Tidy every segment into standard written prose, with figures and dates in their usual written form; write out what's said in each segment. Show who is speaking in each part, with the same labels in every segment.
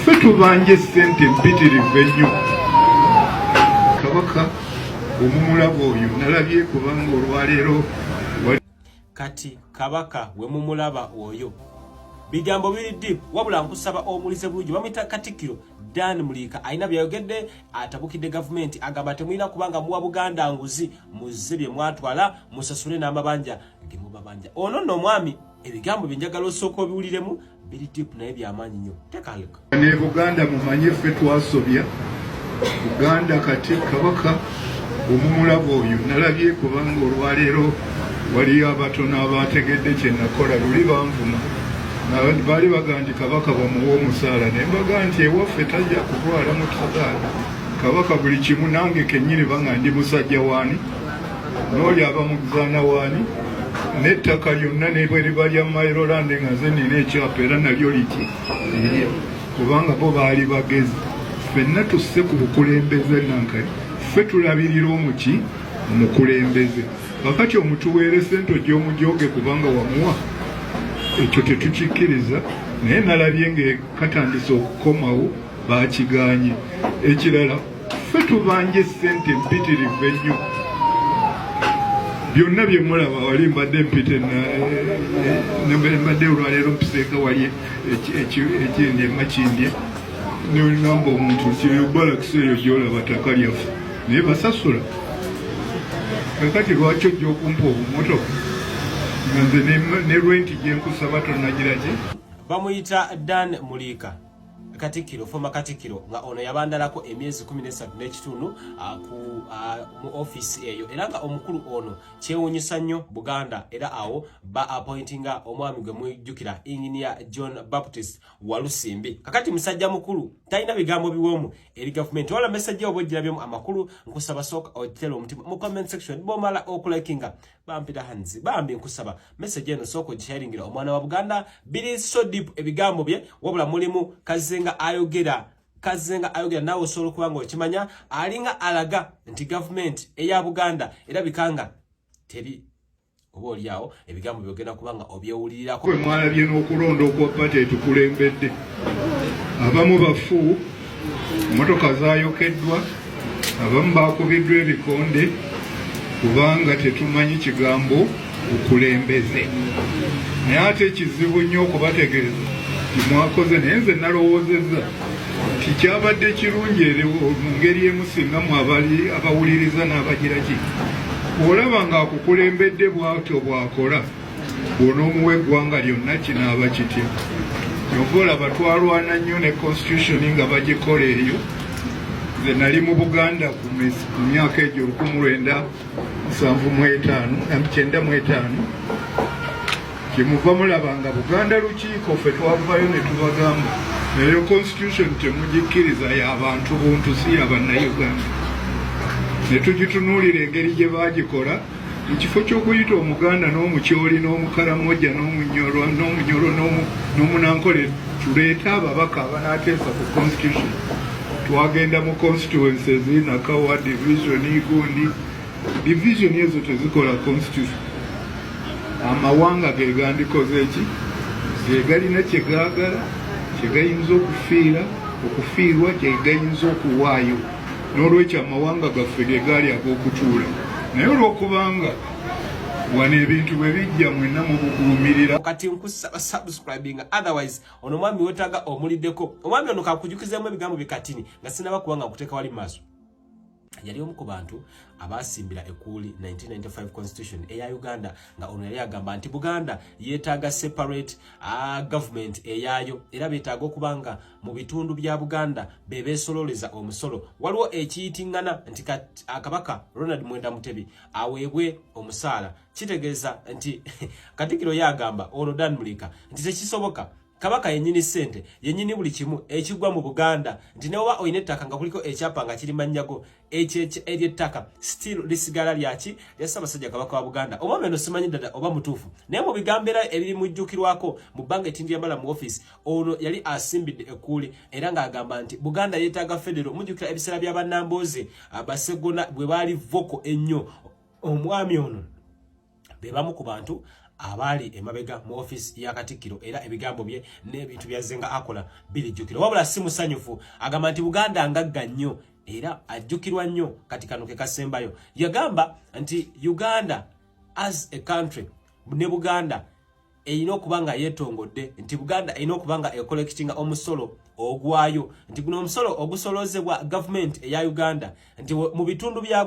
Speaker 1: Ffe tubanja ssente mpitirivu ennyo. Kabaka omumulaba oyo nalabye kubanga olwaleero
Speaker 2: kati kabaka we mumulaba oyo bigambo biri deep wabula nkusaba omulize bulungi bamuyita Katikkiro Dan Mulika aina byayogedde atabukidde government agamba temwina kubanga muwa Buganda nguzi muzze bye mwatwala musasule n'amabanja gemubabanja ono nno mwami ebigambo byenjagala osooka obiwuliremu biri deep naye byamaanyi nnyo tekaleka
Speaker 1: ne Buganda mumanye ffe twasobya Buganda kati kabaka omumulaba oyo nalabye kubanga olwaleero waliyo abatono abategedde kye nakola luli banvuma baali baga nti kabaka bamuwa omusaala naye mbaga nti ewaffe tajja kutwala mutasaala kabaka buli kimu nange kennyini banga ndi musajja waani n'oli abamuzaana waani n'ettaka lyonna nebwe liba lya Mayiroland nga nze nina ekyapa era nalyo liki kubanga bo baali bagezi ffenna tusse ku bukulembeze nankali ffe tulabirira omuki omukulembeze kakati omutuweere sente ojja omujooge kubanga wamuwa ekyo tetukikkiriza naye nalabye ng'ekatandise okukomawo baakiganye ekirala ffe tubanja essente mpitirivu ennyo byonna bye mulaba wali mbadde mpite mbadde olwaleero mpiseeka wali ekindi emakindye namba omuntu kiribala kiseeyo gyolaba ttaka lyaffe naye basasula kakati lwaki ojja okumpa obumotoka nga nze ne rwenti gyenkusaba tonagiraki
Speaker 2: bamuyita Dan Mulika Katikkiro former Katikkiro nga ono yabandalako emyezi 13 n'ekitundu mu office eyo era nga omukulu ono kyewuunyisa nnyo Buganda era awo ba appointinga omwami gwe mujjukira Engineer John Baptist Walusimbi kakati musajja mukulu talina bigambo biwoomu eri government wala message obo ogirabyemu amakulu nkusaba sooka otera omutima mu comment section bomala okulikinga bampita hanzi bambi nkusaba message eno sooka ogisharingira omwana wa Buganda biri so deep ebigambo bye wabula mulimu Kazenga ayogera nawe osobola kubanga okimanya alinga alaga nti government eya Buganda era bikanga teri oba oliawo ebigambo byogenda kubanga obyewulirirako
Speaker 1: kwe mwalabye n'okulonda okwa pati etukulembedde abamu bafu motoka zayokeddwa abamu bakubiddwa ebikonde kubanga tetumanyi kigambo okulembeze naye ate ekizibu nnyo okubategeeza timwakoze naye nze nalowoozezza tikyabadde kirungi mu ngeri emu singamu abawuliriza n'abagiraki olaba ng'akukulembedde bw'atyo bw'akola bw'onoomuwa eggwanga lyonna kinaaba kitya kyova olaba twalwana nnyo ne constitution nga bagikola eyo nze nali mu Buganda ku myaka egyo 1995 kyemuva mulaba nga Buganda lukiiko ffe twavayo ne tubagamba nayo constitution temugikkiriza y'abantu buntu si y'abannayuganda ne tugitunuulira engeri gye baagikola mu kifo ky'okuyita Omuganda n'Omukyoli n'Omukaramoja n'Omunyoro n'Omunankole tuleete ababaka abanaateesa ku constitution twagenda mu constituencies Nakawa division Gundi division ezo tezikola constitution amawanga ge gandikoze eki ge galina kye gaagala kye gayinza okufiirwa kye gayinza okuwaayo n'olwekyo amawanga gaffe ge gaali ag'okutuula naye olw'okubanga wano ebintu bwe bijja mwenna mubugulumirira
Speaker 2: kati nkusaba subscribing otherwise ono mwami wetaaga omuliddeko omwami ono kakujukizeemu ebigambo bikatini nga sinaba kubanga nkuteeka wali maaso yali omu ku bantu abasimbira ekkuuli 1995 constitution eya Uganda nga ono yali agamba nti Buganda yeetaaga separate government eyaayo era beetaaga okubanga mu bitundu bya Buganda bebeesololeza omusolo waliwo ekiyitingana nti Kabaka Ronald Mwenda Mutebi aweebwe omusaala kitegeeza nti Katikkiro yagamba ono Dan Mulika nti tekisoboka Kabaka yennyini sente yennyini buli kimu ekigwa mu Buganda nti newa oyina ettaka nga kuliko ekyapa nga kiri mannyago ery'ettaka still lisigala lyaki lya Ssaabasajja Kabaka wa Buganda omwami ono simanyi ddala oba mutuufu naye mu bigambera ebiri mujjukirwako mu bbanga etindi yambala mu office ono yali asimbidde ekkuuli era ng'agamba nti Buganda yeetaaga federo mujjukira ebiseera bya bannambooze Basegona bwe baali voko ennyo omwami ono be bamu ku bantu abali emabega mu office ya Katikkiro era ebigambo bye n'ebintu byazenga akola bilijjukira wabula si musanyufu agamba nti Buganda ngagga nnyo era ajjukirwa nnyo kati kano ke kasembayo yagamba nti Uganda as a country ne Buganda eyina okubanga yetongodde nti Buganda eyina okubanga ecollectinga omusolo ogwayo nti guno omusolo ogusolozebwa government eya Uganda nti mu bitundu bya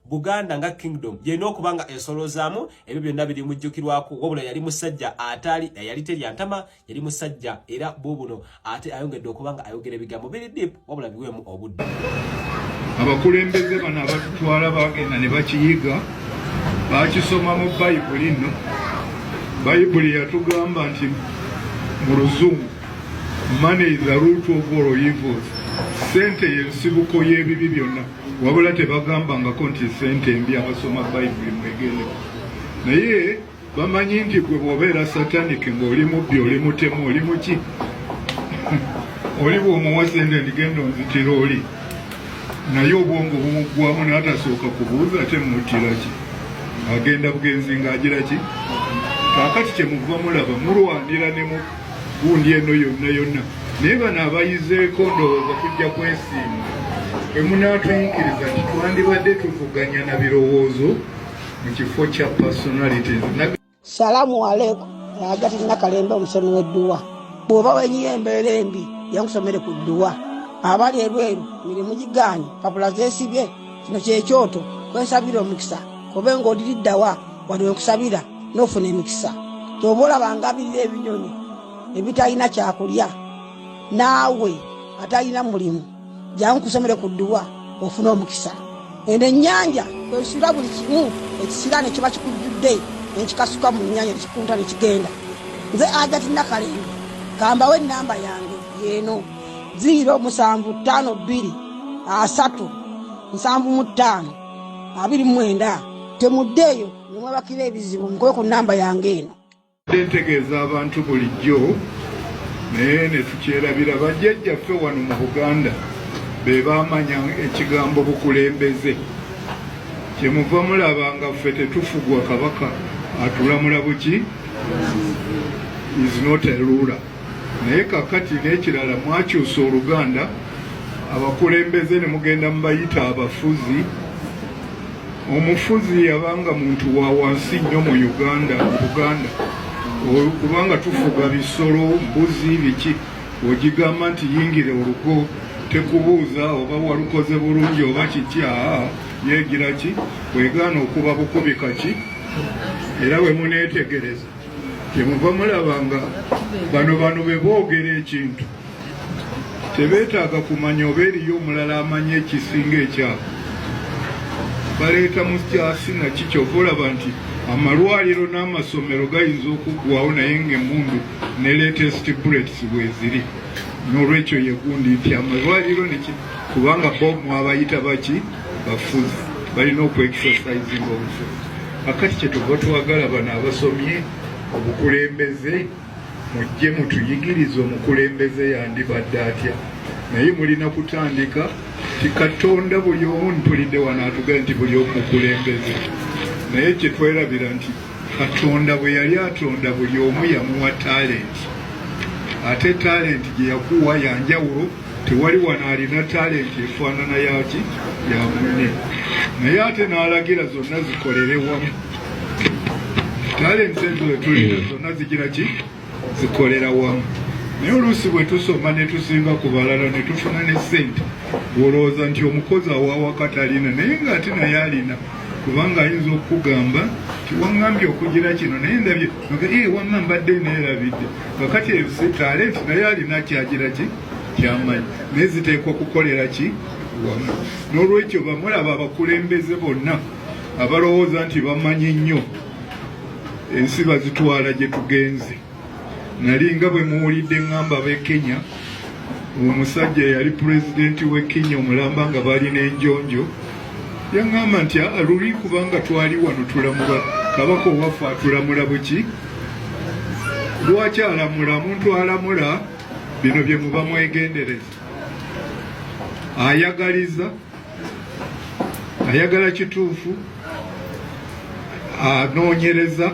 Speaker 2: Buganda nga kingdom yeyina okubanga esolozaamu ebyo byonna biri mujjukirwako wabula yali musajja atali yali teri antama yali musajja era bubuno ate ayongedde okubanga ayogera ebigambo biri deep wabula biwemu obudde
Speaker 1: abakulembeze bano abatutwala bagenda ne bakiyiga bakisoma mu Bayibuli nno Bayibuli yatugamba nti mu Luzungu money is the root of all evils. Sente yensibuko y'ebibi byonna wabula tebagambangako nti sente mbi abasoma Bayibuli mwegere naye bamanyi nti gwe bw'obeera satanike ng'oli mubbi oli mutemu oli muki oli bw'omuwa sente ndigenda onzitira oli naye obwongo bumuggwamu n'atasooka kubuuza ate muttira ki agenda bugenzi ng'agira ki kakati kyemuva mulaba mulwanira ne mu gundi eno yonna naye bano abayizeeko ndowooza kujja kwesiima emunaatuyikiriza nti twandibadde tuvuganya na birowoozo mu kifo kya personalities.
Speaker 3: Salamu alaikum agati Nakalembe omusomi w'edduwa bw'oba wenyiyo embeera embi yankusomere ku dduwa abali ebweru mirimu gigaanyi papula zeesibye kino kyekyoto kwesabira omukisa kobe ng'odiriddawa wali okusabira n'ofuna emikisa ky'oba olabanga abirira ebinyonyi ebitalina kyakulya naawe atalina mulimu jankusomere ku dduwa ofuna omukisa eno ennyanja kwesira buli kimu ekisira ne kiba kikujjudde nekikasuka mu nnyanja nekikunta nekigenda nze Agati Nakalembe kambawo ennamba yange yeeno 075237529 temuddeeyo nemwebakira ebizibu nkoye ku nnamba yange eno
Speaker 1: ntegeeza abantu bulijjo naye ne tukyerabira bajjajjaffe wano mu Buganda be baamanya ekigambo bukulembeze kyemuva mulaba nga ffe tetufugwa kabaka atulamula buki is not a ruler naye kakati n'ekirala mwakyusa Oluganda abakulembeze ne mugenda mubayita abafuzi omufuzi yabanga muntu wa wansi nnyo mu Buganda kubanga tufuga bisolo mbuzi biki ogigamba nti yingire olugo tekubuuza oba walukoze bulungi oba kitya yegira ki wegaana okuba bukubika ki era we muneetegereza kyemuva mulabanga bano be boogera ekintu tebeetaaga kumanya oba eriyo omulala amanya ekisinga ekyabo baleeta mu kyasi naki kyova olaba nti amalwaliro n'amasomero gayinza okuggwawo naye ng'emmundu ne latest bullets bweziri n'olwekyo yegundi nti amalwaliro kubanga bomu abayita baki bafuzi balina okwekisasayizinga obufuzi akati kyetuva twagala bano abasomye obukulembeze mujje mutuyigirize omukulembeze yandibadde atya naye mulina kutandika ti Katonda buli omu ntulidde wano atugala nti buli omu mukulembeze naye kyetwerabira nti Katonda bwe yali atonda buli omu yamuwa talenti ate talenti gye yakuwa yanjawulo tewali wano alina talenti efaanana yaki ya munne naye ate n'alagira zonna zikolere wamu talenti ezo etulina zonna zigira ki zikolera wamu naye oluusi bwe tusoma ne tusinga ku balala ne tufuna ne ssente olowooza nti omukozi awaawakati alina naye ng'ate naye alina kubanga ayinza okugamba nti waŋŋambye okugira kino naye ndabye wamma mbadde neerabidde kakati ebise talenti naye alina kyagira ki kyamanyi naye ziteekwa kukolera ki wamu n'olwekyo bamulaba abakulembeze bonna abalowooza nti bamanyi nnyo ensi bazitwala gye tugenze nali nga bwe muwulidde ŋŋamba ab'e Kenya omusajja yali pulezidenti w'e Kenya omulamba nga balina enjonjo yaŋŋamba nti luli kubanga twali wano tulamula kabaka owaffe atulamula buki lwaki alamula muntu alamula bino bye muba mwegendereza ayagaliza ayagala kituufu anoonyereza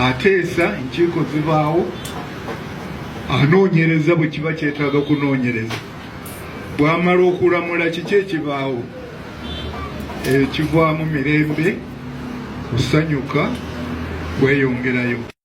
Speaker 1: ateesa enkiiko zibaawo anoonyereza bwe kiba kyetaaga kunoonyereza bwamala okulamula kiki ekibaawo ekivaamu mirembe kusanyuka kweyongerayo.